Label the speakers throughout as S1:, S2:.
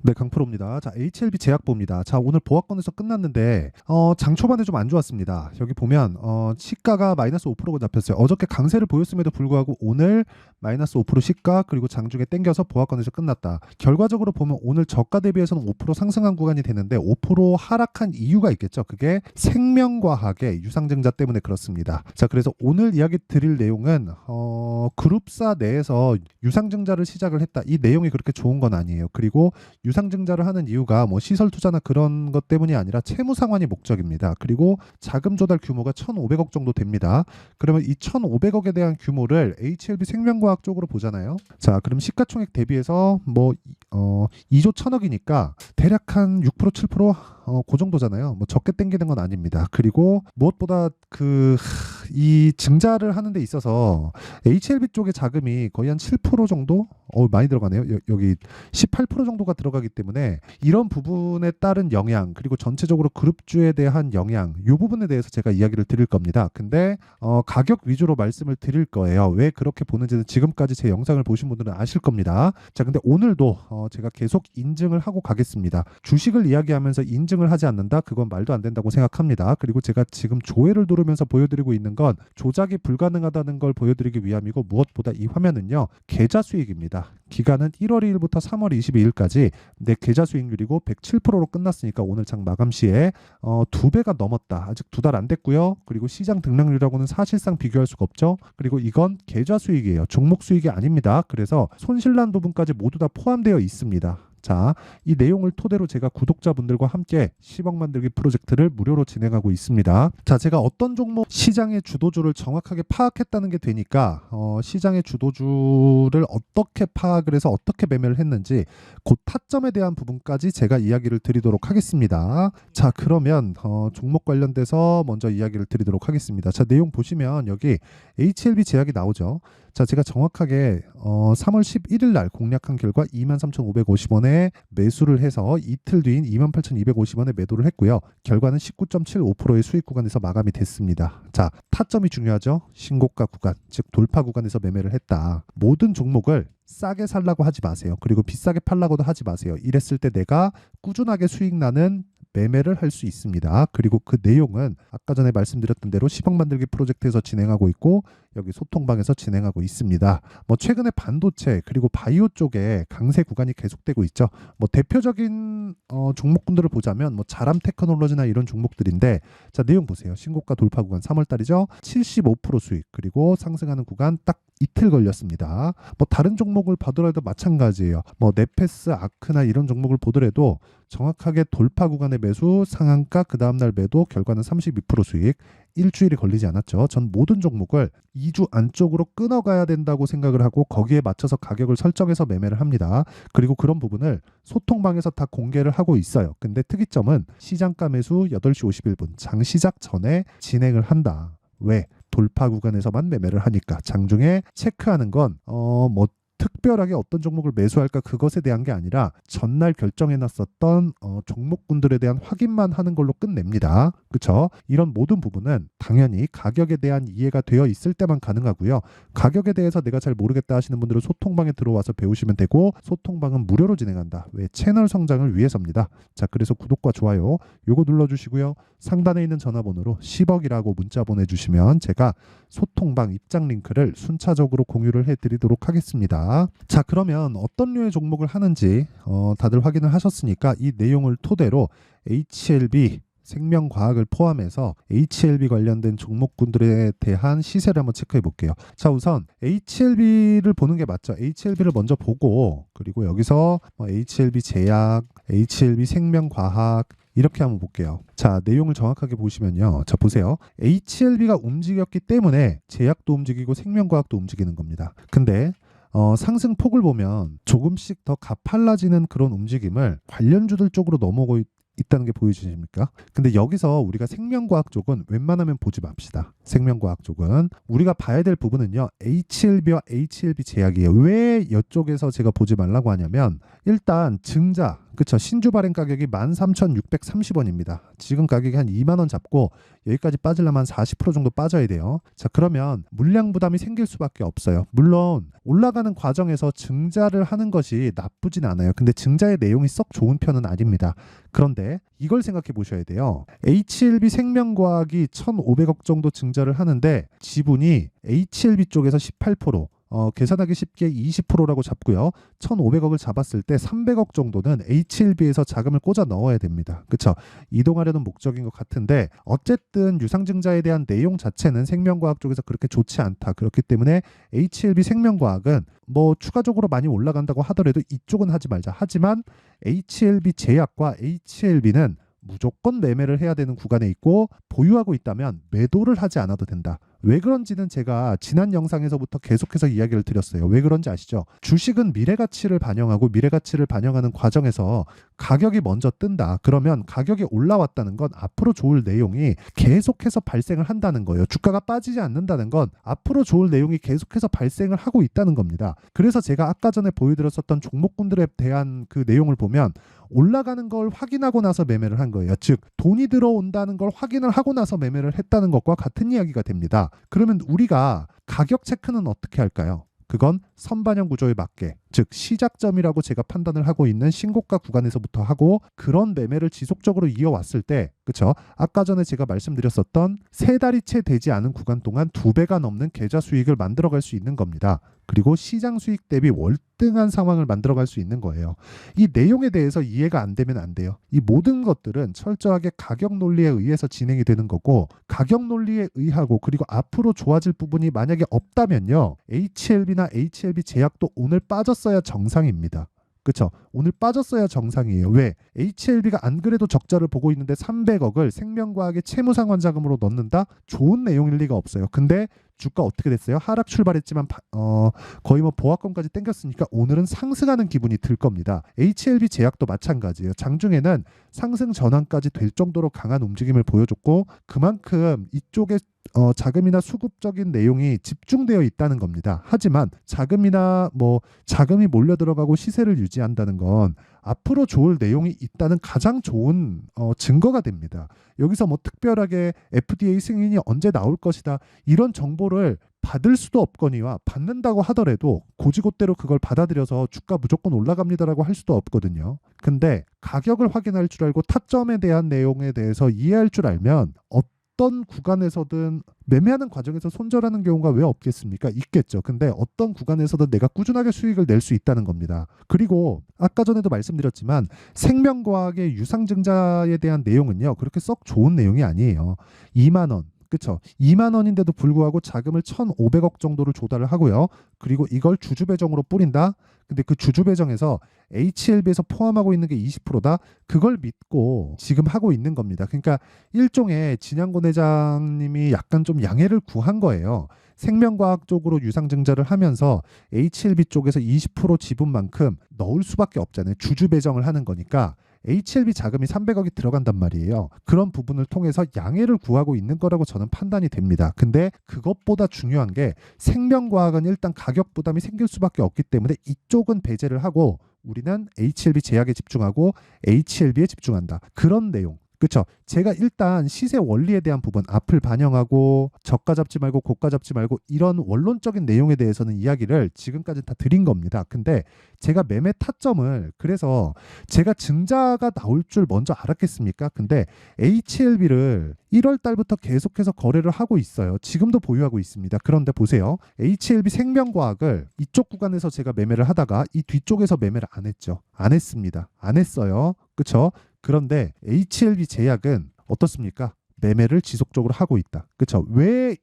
S1: 네, 강프로입니다. 자, HLB 제약보입니다. 자, 오늘 보합권에서 끝났는데 장 초반에 좀 안 좋았습니다. 여기 보면 시가가 마이너스 5%가 잡혔어요. 어저께 강세를 보였음에도 불구하고 오늘 마이너스 5% 시가 그리고 장중에 땡겨서 보합권에서 끝났다. 결과적으로 보면 오늘 저가 대비해서는 5% 상승한 구간이 되는데 5% 하락한 이유가 있겠죠. 그게 생명과학의 유상증자 때문에 그렇습니다. 자, 그래서 오늘 이야기 드릴 내용은 그룹사 내에서 유상증자를 시작을 했다. 이 내용이 그렇게 좋은 건 아니에요. 그리고 유상증자를 하는 이유가 뭐 시설 투자나 그런 것 때문이 아니라 채무 상환이 목적입니다. 그리고 자금 조달 규모가 1,500억 정도 됩니다. 그러면 이 1,500억에 대한 규모를 HLB 생명과학 쪽으로 보잖아요. 자, 그럼 시가총액 대비해서 뭐 2조 1,000억이니까 대략 한 6% 7%? 그 정도잖아요. 뭐 적게 땡기는 건 아닙니다. 그리고 무엇보다 이 증자를 하는 데 있어서 HLB 쪽의 자금이 거의 한 7% 정도? 많이 들어가네요. 여기 18% 정도가 들어가기 때문에 이런 부분에 따른 영향 그리고 전체적으로 그룹주에 대한 영향 이 부분에 대해서 제가 이야기를 드릴 겁니다. 근데 가격 위주로 말씀을 드릴 거예요. 왜 그렇게 보는지는 지금까지 제 영상을 보신 분들은 아실 겁니다. 자, 근데 오늘도 제가 계속 인증을 하고 가겠습니다. 주식을 이야기하면서 인증을 하지 않는다? 그건 말도 안 된다고 생각합니다. 그리고 제가 지금 조회를 누르면서 보여드리고 있는 건 조작이 불가능하다는 걸 보여드리기 위함이고 무엇보다 이 화면은요. 계좌 수익입니다. 기간은 1월 2일부터 3월 22일까지 내 계좌 수익률이고 107%로 끝났으니까 오늘 장 마감 시에 2배가 넘었다. 아직 2달 안 됐고요. 그리고 시장 등락률하고는 사실상 비교할 수가 없죠. 그리고 이건 계좌 수익이에요. 종목 수익이 아닙니다. 그래서 손실난 부분까지 모두 다 포함되어 있습니다. 자, 이 내용을 토대로 제가 구독자분들과 함께 10억 만들기 프로젝트를 무료로 진행하고 있습니다. 자, 제가 어떤 종목 시장의 주도주를 정확하게 파악했다는 게 되니까 시장의 주도주를 어떻게 파악을 해서 어떻게 매매를 했는지 그 타점에 대한 부분까지 제가 이야기를 드리도록 하겠습니다. 자, 그러면 종목 관련돼서 먼저 이야기를 드리도록 하겠습니다. 자, 내용 보시면 여기 HLB 제약이 나오죠. 자, 제가 정확하게 3월 11일 날 공략한 결과 23,550원에 매수를 해서 이틀 뒤인 28,250원에 매도를 했고요. 결과는 19.75%의 수익 구간에서 마감이 됐습니다. 자, 타점이 중요하죠. 신고가 구간, 즉 돌파 구간에서 매매를 했다. 모든 종목을 싸게 살라고 하지 마세요. 그리고 비싸게 팔라고도 하지 마세요. 이랬을 때 내가 꾸준하게 수익 나는 매매를 할 수 있습니다. 그리고 그 내용은 아까 전에 말씀드렸던 대로 10억 만들기 프로젝트에서 진행하고 있고 여기 소통방에서 진행하고 있습니다. 뭐 최근에 반도체 그리고 바이오 쪽에 강세 구간이 계속되고 있죠. 뭐 대표적인 종목군들을 보자면 뭐 자람 테크놀로지나 이런 종목들인데 자, 내용 보세요. 신고가 돌파 구간 3월 달이죠. 75% 수익 그리고 상승하는 구간 딱 이틀 걸렸습니다. 뭐 다른 종목을 보더라도 마찬가지예요. 뭐 네페스, 아크나 이런 종목을 보더라도 정확하게 돌파 구간의 매수, 상한가, 그 다음날 매도, 결과는 32% 수익. 일주일이 걸리지 않았죠. 전 모든 종목을 2주 안쪽으로 끊어가야 된다고 생각을 하고 거기에 맞춰서 가격을 설정해서 매매를 합니다. 그리고 그런 부분을 소통방에서 다 공개를 하고 있어요. 근데 특이점은 시장가 매수 8시 51분 장 시작 전에 진행을 한다. 왜? 돌파 구간에서만 매매를 하니까. 장중에 체크하는 건 뭐 특별하게 어떤 종목을 매수할까 그것에 대한 게 아니라 전날 결정해놨었던 종목군들에 대한 확인만 하는 걸로 끝냅니다. 그렇죠? 이런 모든 부분은 당연히 가격에 대한 이해가 되어 있을 때만 가능하고요. 가격에 대해서 내가 잘 모르겠다 하시는 분들은 소통방에 들어와서 배우시면 되고 소통방은 무료로 진행한다. 왜? 채널 성장을 위해서입니다. 자, 그래서 구독과 좋아요 요거 눌러주시고요. 상단에 있는 전화번호로 10억이라고 문자 보내주시면 제가 소통방 입장 링크를 순차적으로 공유를 해드리도록 하겠습니다. 자, 그러면 어떤 류의 종목을 하는지 다들 확인을 하셨으니까 이 내용을 토대로 HLB 생명과학을 포함해서 HLB 관련된 종목군들에 대한 시세를 한번 체크해 볼게요. 자, 우선 HLB를 보는 게 맞죠. HLB를 먼저 보고 그리고 여기서 HLB 제약, HLB 생명과학 이렇게 한번 볼게요. 자, 내용을 정확하게 보시면요. 자, 보세요. HLB가 움직였기 때문에 제약도 움직이고 생명과학도 움직이는 겁니다. 근데 상승폭을 보면 조금씩 더 가팔라지는 그런 움직임을 관련주들 쪽으로 넘어오고 있다는 게 보여지십니까? 근데 여기서 우리가 생명과학 쪽은 웬만하면 보지 맙시다. 생명과학 쪽은 우리가 봐야 될 부분은요. HLB와 HLB 제약이에요. 왜 이쪽에서 제가 보지 말라고 하냐면 일단 증자, 그쵸. 신주 발행 가격이 13,630원입니다. 지금 가격이 한 2만 원 잡고 여기까지 빠지려면 40% 정도 빠져야 돼요. 자, 그러면 물량 부담이 생길 수밖에 없어요. 물론 올라가는 과정에서 증자를 하는 것이 나쁘진 않아요. 근데 증자의 내용이 썩 좋은 편은 아닙니다. 그런데 이걸 생각해 보셔야 돼요. HLB 생명과학이 1,500억 정도 증자를 하는데 지분이 HLB 쪽에서 18%, 계산하기 쉽게 20%라고 잡고요. 1,500억을 잡았을 때 300억 정도는 HLB에서 자금을 꽂아 넣어야 됩니다. 그렇죠? 이동하려는 목적인 것 같은데 어쨌든 유상증자에 대한 내용 자체는 생명과학 쪽에서 그렇게 좋지 않다. 그렇기 때문에 HLB 생명과학은 뭐 추가적으로 많이 올라간다고 하더라도 이쪽은 하지 말자. 하지만 HLB 제약과 HLB는 무조건 매매를 해야 되는 구간에 있고 보유하고 있다면 매도를 하지 않아도 된다. 왜 그런지는 제가 지난 영상에서부터 계속해서 이야기를 드렸어요. 왜 그런지 아시죠? 주식은 미래가치를 반영하고 미래가치를 반영하는 과정에서 가격이 먼저 뜬다. 그러면 가격이 올라왔다는 건 앞으로 좋을 내용이 계속해서 발생을 한다는 거예요. 주가가 빠지지 않는다는 건 앞으로 좋을 내용이 계속해서 발생을 하고 있다는 겁니다. 그래서 제가 아까 전에 보여드렸었던 종목군들에 대한 그 내용을 보면 올라가는 걸 확인하고 나서 매매를 한 거예요. 즉 돈이 들어온다는 걸 확인을 하고 나서 매매를 했다는 것과 같은 이야기가 됩니다. 그러면 우리가 가격 체크는 어떻게 할까요? 그건 선반영 구조에 맞게, 즉 시작점이라고 제가 판단을 하고 있는 신고가 구간에서부터 하고 그런 매매를 지속적으로 이어왔을 때, 그렇죠? 아까 전에 제가 말씀드렸었던 세 달이 채 되지 않은 구간 동안 2배가 넘는 계좌 수익을 만들어갈 수 있는 겁니다. 그리고 시장 수익 대비 월등한 상황을 만들어갈 수 있는 거예요. 이 내용에 대해서 이해가 안 되면 안 돼요. 이 모든 것들은 철저하게 가격 논리에 의해서 진행이 되는 거고 가격 논리에 의하고 그리고 앞으로 좋아질 부분이 만약에 없다면요. HLB나 HLB 제약도 오늘 빠졌어야 정상입니다. 그렇죠? 오늘 빠졌어야 정상이에요. 왜? HLB가 안 그래도 적자를 보고 있는데 300억을 생명과학의 채무상환 자금으로 넣는다? 좋은 내용일 리가 없어요. 근데 주가 어떻게 됐어요? 하락 출발했지만 거의 뭐 보합권까지 땡겼으니까 오늘은 상승하는 기분이 들 겁니다. HLB 제약도 마찬가지예요. 장중에는 상승 전환까지 될 정도로 강한 움직임을 보여줬고 그만큼 이쪽에 자금이나 수급적인 내용이 집중되어 있다는 겁니다. 하지만 자금이 몰려 들어가고 시세를 유지한다는 건 앞으로 좋을 내용이 있다는 가장 좋은 증거가 됩니다. 여기서 뭐 특별하게 FDA 승인이 언제 나올 것이다 이런 정보를 받을 수도 없거니와 받는다고 하더라도 고지고대로 그걸 받아들여서 주가 무조건 올라갑니다라고 할 수도 없거든요. 근데 가격을 확인할 줄 알고 타점에 대한 내용에 대해서 이해할 줄 알면 어떤 구간에서든 매매하는 과정에서 손절하는 경우가 왜 없겠습니까? 있겠죠. 근데 어떤 구간에서든 내가 꾸준하게 수익을 낼 수 있다는 겁니다. 그리고 아까 전에도 말씀드렸지만 생명과학의 유상증자에 대한 내용은요. 그렇게 썩 좋은 내용이 아니에요. 2만 원. 그렇죠. 2만 원인데도 불구하고 자금을 1,500억 정도를 조달을 하고요. 그리고 이걸 주주배정으로 뿌린다. 근데 그 주주배정에서 HLB에서 포함하고 있는 게 20%다. 그걸 믿고 지금 하고 있는 겁니다. 그러니까 일종의 진양곤 회장님이 약간 좀 양해를 구한 거예요. 생명과학 쪽으로 유상증자를 하면서 HLB 쪽에서 20% 지분만큼 넣을 수밖에 없잖아요. 주주배정을 하는 거니까. HLB 자금이 300억이 들어간단 말이에요. 그런 부분을 통해서 양해를 구하고 있는 거라고 저는 판단이 됩니다. 근데 그것보다 중요한 게 생명과학은 일단 가격 부담이 생길 수밖에 없기 때문에 이쪽은 배제를 하고 우리는 HLB 제약에 집중하고 HLB에 집중한다. 그런 내용. 그렇죠. 제가 일단 시세 원리에 대한 부분 앞을 반영하고 저가 잡지 말고 고가 잡지 말고 이런 원론적인 내용에 대해서는 이야기를 지금까지 다 드린 겁니다. 근데 제가 매매 타점을 그래서 제가 증자가 나올 줄 먼저 알았겠습니까? 근데 HLB를 1월 달부터 계속해서 거래를 하고 있어요. 지금도 보유하고 있습니다. 그런데 보세요. HLB 생명과학을 이쪽 구간에서 제가 매매를 하다가 이 뒤쪽에서 매매를 안 했죠. 안 했습니다. 안 했어요. 그렇죠? 그런데 HLB 제약은 어떻습니까? 매매를 지속적으로 하고 있다. 그렇죠? 왜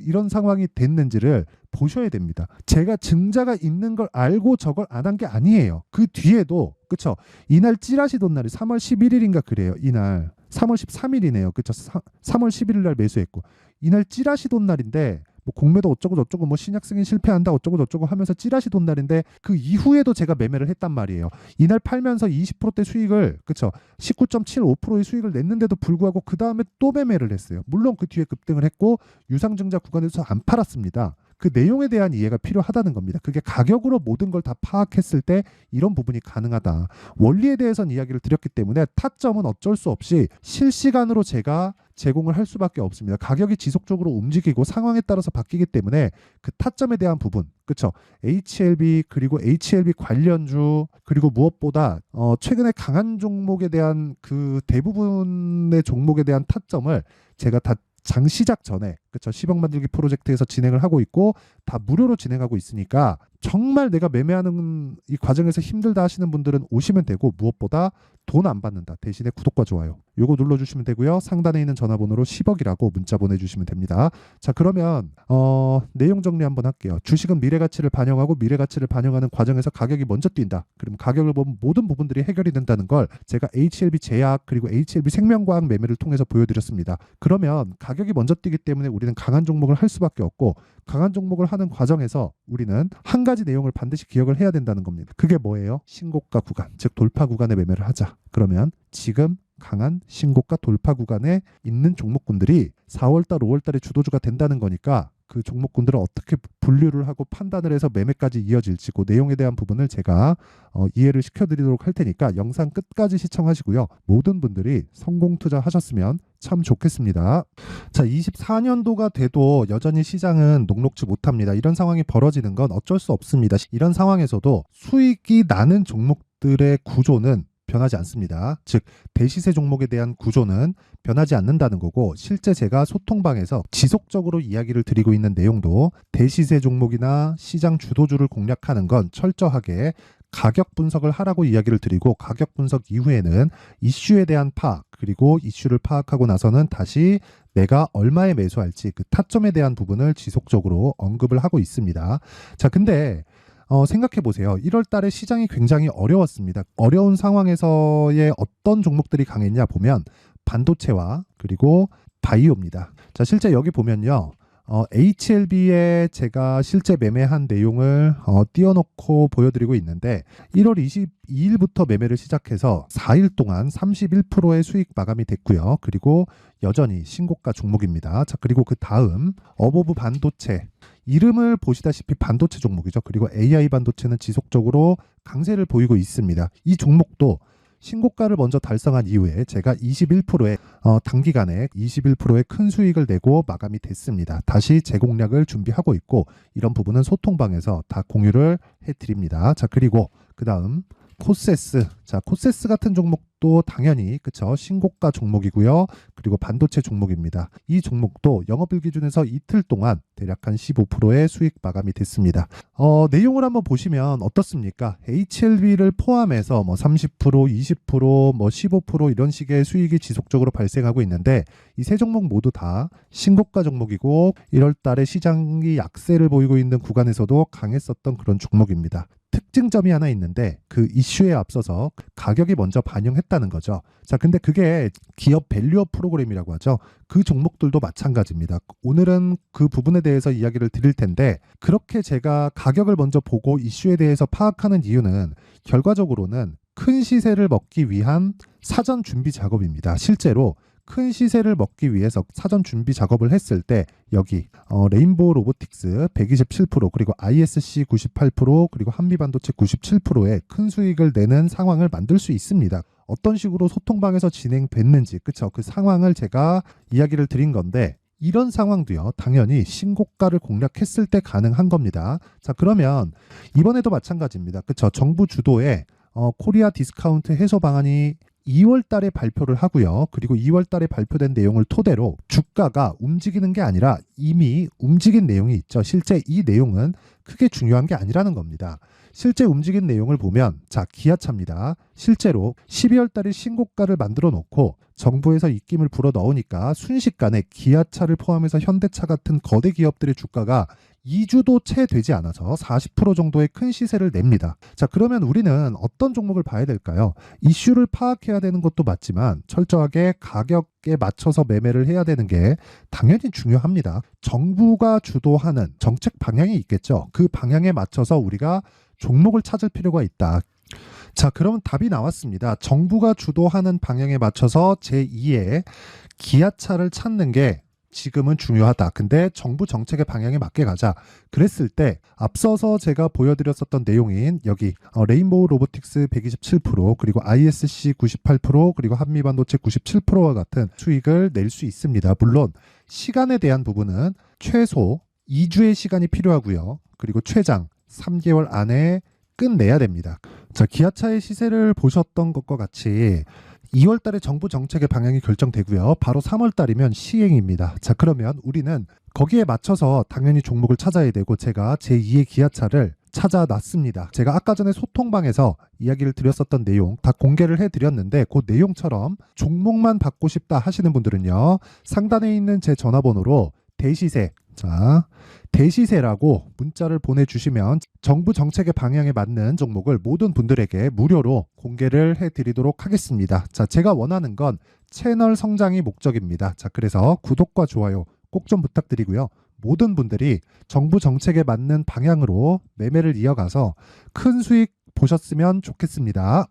S1: 이런 상황이 됐는지를 보셔야 됩니다. 제가 증자가 있는 걸 알고 저걸 안 한 게 아니에요. 그 뒤에도 그렇죠? 이날 찌라시 돈 날이 3월 11일인가 그래요. 이날 3월 13일이네요. 그렇죠? 3월 11일 날 매수했고 이날 찌라시 돈 날인데 뭐 공매도 어쩌고 저쩌고 뭐 신약 승인 실패한다 어쩌고 저쩌고 하면서 찌라시 돈 날인데 그 이후에도 제가 매매를 했단 말이에요. 이날 팔면서 20%대 수익을 그쵸 19.75%의 수익을 냈는데도 불구하고 그 다음에 또 매매를 했어요. 물론 그 뒤에 급등을 했고 유상증자 구간에서 안 팔았습니다. 그 내용에 대한 이해가 필요하다는 겁니다. 그게 가격으로 모든 걸 다 파악했을 때 이런 부분이 가능하다. 원리에 대해서는 이야기를 드렸기 때문에 타점은 어쩔 수 없이 실시간으로 제가 제공을 할 수밖에 없습니다. 가격이 지속적으로 움직이고 상황에 따라서 바뀌기 때문에 그 타점에 대한 부분, 그렇죠? HLB 그리고 HLB 관련주 그리고 무엇보다 최근에 강한 종목에 대한 그 대부분의 종목에 대한 타점을 제가 다 장 시작 전에 그쵸 10억 만들기 프로젝트에서 진행을 하고 있고 다 무료로 진행하고 있으니까 정말 내가 매매하는 이 과정에서 힘들다 하시는 분들은 오시면 되고 무엇보다 돈 안 받는다. 대신에 구독과 좋아요 요거 눌러주시면 되고요. 상단에 있는 전화번호로 10억이라고 문자 보내주시면 됩니다. 자 그러면 내용 정리 한번 할게요. 주식은 미래가치를 반영하고 미래가치를 반영하는 과정에서 가격이 먼저 뛴다. 그럼 가격을 보면 모든 부분들이 해결이 된다는 걸 제가 HLB 제약 그리고 HLB 생명과학 매매를 통해서 보여드렸습니다. 그러면 가격이 먼저 뛰기 때문에 우리는 강한 종목을 할 수밖에 없고 강한 종목을 하는 과정에서 우리는 한 가지 내용을 반드시 기억을 해야 된다는 겁니다. 그게 뭐예요? 신고가 구간, 즉 돌파 구간에 매매를 하자. 그러면 지금 강한 신고가 돌파 구간에 있는 종목군들이 4월달, 5월달에 주도주가 된다는 거니까 그 종목군들을 어떻게 분류를 하고 판단을 해서 매매까지 이어질지 그 내용에 대한 부분을 제가 이해를 시켜드리도록 할 테니까 영상 끝까지 시청하시고요. 모든 분들이 성공 투자하셨으면 참 좋겠습니다. 자, 24년도가 돼도 여전히 시장은 녹록지 못합니다. 이런 상황이 벌어지는 건 어쩔 수 없습니다. 이런 상황에서도 수익이 나는 종목들의 구조는 변하지 않습니다. 즉 대시세 종목에 대한 구조는 변하지 않는다는 거고 실제 제가 소통방에서 지속적으로 이야기를 드리고 있는 내용도 대시세 종목이나 시장 주도주를 공략하는 건 철저하게 가격 분석을 하라고 이야기를 드리고 가격 분석 이후에는 이슈에 대한 파악 그리고 이슈를 파악하고 나서는 다시 내가 얼마에 매수할지 그 타점에 대한 부분을 지속적으로 언급을 하고 있습니다. 자 근데 생각해 보세요. 1월 달에 시장이 굉장히 어려웠습니다. 어려운 상황에서의 어떤 종목들이 강했냐 보면 반도체와 그리고 바이오입니다. 자, 실제 여기 보면요. HLB에 제가 실제 매매한 내용을 띄워놓고 보여드리고 있는데 1월 22일부터 매매를 시작해서 4일 동안 31%의 수익 마감이 됐고요. 그리고 여전히 신고가 종목입니다. 자, 그리고 그 다음 어보브 반도체 이름을 보시다시피 반도체 종목이죠. 그리고 AI 반도체는 지속적으로 강세를 보이고 있습니다. 이 종목도 신고가를 먼저 달성한 이후에 제가 21%의 단기간에 21%의 큰 수익을 내고 마감이 됐습니다. 다시 재공략을 준비하고 있고 이런 부분은 소통방에서 다 공유를 해드립니다. 자 그리고 그 다음 코세스. 자, 코세스 같은 종목도 당연히 그쵸 신고가 종목이고요. 그리고 반도체 종목입니다. 이 종목도 영업일 기준에서 이틀 동안 대략 한 15%의 수익 마감이 됐습니다. 내용을 한번 보시면 어떻습니까? HLB를 포함해서 뭐 30%, 20%, 뭐 15% 이런 식의 수익이 지속적으로 발생하고 있는데 이 세 종목 모두 다 신고가 종목이고 1월 달에 시장이 약세를 보이고 있는 구간에서도 강했었던 그런 종목입니다. 특징점이 하나 있는데 그 이슈에 앞서서 가격이 먼저 반영했다는 거죠. 자, 근데 그게 기업 밸류업 프로그램이라고 하죠. 그 종목들도 마찬가지입니다. 오늘은 그 부분에 대해서 이야기를 드릴 텐데 그렇게 제가 가격을 먼저 보고 이슈에 대해서 파악하는 이유는 결과적으로는 큰 시세를 먹기 위한 사전 준비 작업입니다. 실제로 큰 시세를 먹기 위해서 사전 준비 작업을 했을 때 여기 레인보우 로보틱스 127% 그리고 ISC 98% 그리고 한미반도체 97%의 큰 수익을 내는 상황을 만들 수 있습니다. 어떤 식으로 소통방에서 진행됐는지 그쵸? 그 상황을 제가 이야기를 드린 건데 이런 상황도요 당연히 신고가를 공략했을 때 가능한 겁니다. 자 그러면 이번에도 마찬가지입니다. 그쵸? 정부 주도의 코리아 디스카운트 해소 방안이 2월 달에 발표를 하고요. 그리고 2월 달에 발표된 내용을 토대로 주가가 움직이는 게 아니라 이미 움직인 내용이 있죠. 실제 이 내용은 크게 중요한 게 아니라는 겁니다. 실제 움직인 내용을 보면 자 기아차입니다. 실제로 12월 달에 신고가를 만들어 놓고 정부에서 입김을 불어 넣으니까 순식간에 기아차를 포함해서 현대차 같은 거대 기업들의 주가가 2주도 채 되지 않아서 40% 정도의 큰 시세를 냅니다. 자, 그러면 우리는 어떤 종목을 봐야 될까요? 이슈를 파악해야 되는 것도 맞지만 철저하게 가격에 맞춰서 매매를 해야 되는 게 당연히 중요합니다. 정부가 주도하는 정책 방향이 있겠죠. 그 방향에 맞춰서 우리가 종목을 찾을 필요가 있다. 자, 그러면 답이 나왔습니다. 정부가 주도하는 방향에 맞춰서 제2의 기아차를 찾는 게 지금은 중요하다. 근데 정부 정책의 방향에 맞게 가자. 그랬을 때 앞서서 제가 보여드렸었던 내용인 여기 레인보우 로보틱스 127% 그리고 ISC 98% 그리고 한미반도체 97%와 같은 수익을 낼 수 있습니다. 물론 시간에 대한 부분은 최소 2주의 시간이 필요하고요. 그리고 최장 3개월 안에 끝내야 됩니다. 자, 기아차의 시세를 보셨던 것과 같이 2월 달에 정부 정책의 방향이 결정되고요. 바로 3월 달이면 시행입니다. 자, 그러면 우리는 거기에 맞춰서 당연히 종목을 찾아야 되고 제가 제2의 기아차를 찾아놨습니다. 제가 아까 전에 소통방에서 이야기를 드렸었던 내용 다 공개를 해드렸는데 그 내용처럼 종목만 받고 싶다 하시는 분들은요. 상단에 있는 제 전화번호로 대시세, 자, 대시세라고 문자를 보내주시면 정부 정책의 방향에 맞는 종목을 모든 분들에게 무료로 공개를 해드리도록 하겠습니다. 자, 제가 원하는 건 채널 성장이 목적입니다. 자, 그래서 구독과 좋아요 꼭 좀 부탁드리고요. 모든 분들이 정부 정책에 맞는 방향으로 매매를 이어가서 큰 수익 보셨으면 좋겠습니다.